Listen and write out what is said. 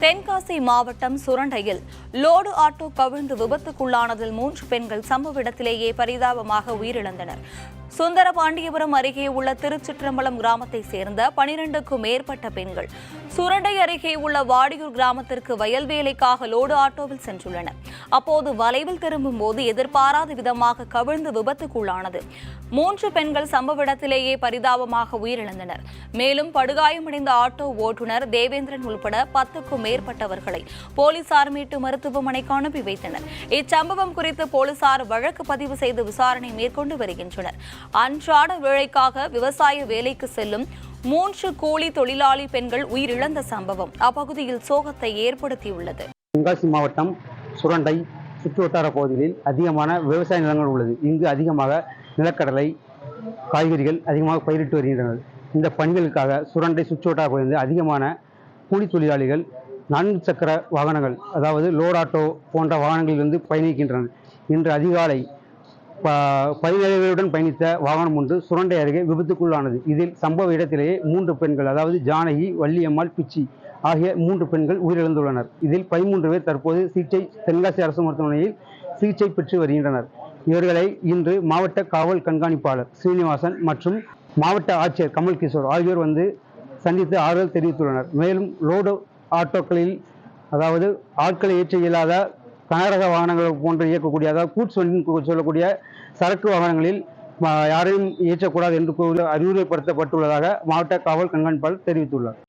தென்காசி மாவட்டம் சுரண்டையில் load auto கவிழ்ந்து விபத்துக்குள்ளானதில் 3 பெண்கள் சம்பவ இடத்திலேயே பரிதாபமாக உயிரிழந்தனர். சுந்தரபாண்டியபுரம் அருகே உள்ள திருச்சிற்றம்பலம் கிராமத்தைச் சேர்ந்த 12க்கும் மேற்பட்ட பெண்கள் சுரண்டை அருகே உள்ள வாடியூர் கிராமத்திற்கு வயல் வேலைக்காக லோடு ஆட்டோவில் சென்றுள்ளனர். அப்போது வளைவில் திரும்பும் போது எதிர்பாராத விதமாக கவிழ்ந்து விபத்துக்குள்ளானது. 3 பெண்கள் சம்பவ இடத்திலேயே பரிதாபமாக உயிரிழந்தனர். மேலும் படுகாயமடைந்த ஆட்டோ ஓட்டுநர் தேவேந்திரன் உள்பட 10க்கும் மேற்பட்டவர்களை போலீசார் மீட்டு மருத்துவமனைக்கு அனுப்பி வைத்தனர். இச்சம்பவம் குறித்து போலீசார் வழக்கு பதிவு செய்து விசாரணை மேற்கொண்டு வருகின்றனர். அன்றாட வேலைக்காக விவசாய வேலைக்கு செல்லும் 3 கூலி தொழிலாளி பெண்கள் உயிரிழந்த சம்பவம் அப்பகுதியில் சோகத்தை ஏற்படுத்தியுள்ளது. தென்காசி மாவட்டம் சுரண்டை சுற்றுவட்டார பகுதிகளில் அதிகமான விவசாய நிலங்கள் உள்ளது. இங்கு அதிகமாக நிலக்கடலை, காய்கறிகள் அதிகமாக பயிரிட்டு வருகின்றனர். இந்த பணிகளுக்காக சுரண்டை சுற்றுவட்டார பகுதியில் அதிகமான கூலி தொழிலாளிகள் 4 சக்கர வாகனங்கள், அதாவது லோட் ஆட்டோ போன்ற வாகனங்களில் வந்து பயணிக்கின்றனர். இன்று அதிகாலை 17 பேருடன் பயணித்த வாகனம் ஒன்று சுரண்டை அருகே விபத்துக்குள்ளானது. இதில் சம்பவ இடத்திலேயே 3 பெண்கள், அதாவது ஜானகி, வள்ளியம்மாள், பிச்சி ஆகிய 3 பெண்கள் உயிரிழந்துள்ளனர். இதில் 13 பேர் தற்போது தென்காசி அரசு மருத்துவமனையில் சிகிச்சை பெற்று வருகின்றனர். இவர்களை இன்று மாவட்ட காவல் கண்காணிப்பாளர் ஸ்ரீனிவாசன் மற்றும் மாவட்ட ஆட்சியர் கமல் கிஷோர் ஆகியோர் வந்து சந்தித்து ஆறுதல் தெரிவித்துள்ளனர். மேலும் லோடு ஆட்டோக்களில், அதாவது ஆட்களை ஏற்ற இயலாத கனரக வாகனங்கள் போன்று இயக்கக்கூடிய, அதாவது கூட்ஸ் வண்டி சொல்லக்கூடிய சரக்கு வாகனங்களில் யாரையும் ஏற்றக்கூடாது என்று அறிவுரைப்படுத்தப்பட்டுள்ளதாக மாவட்ட காவல் கண்காணிப்பாளர் தெரிவித்துள்ளார்.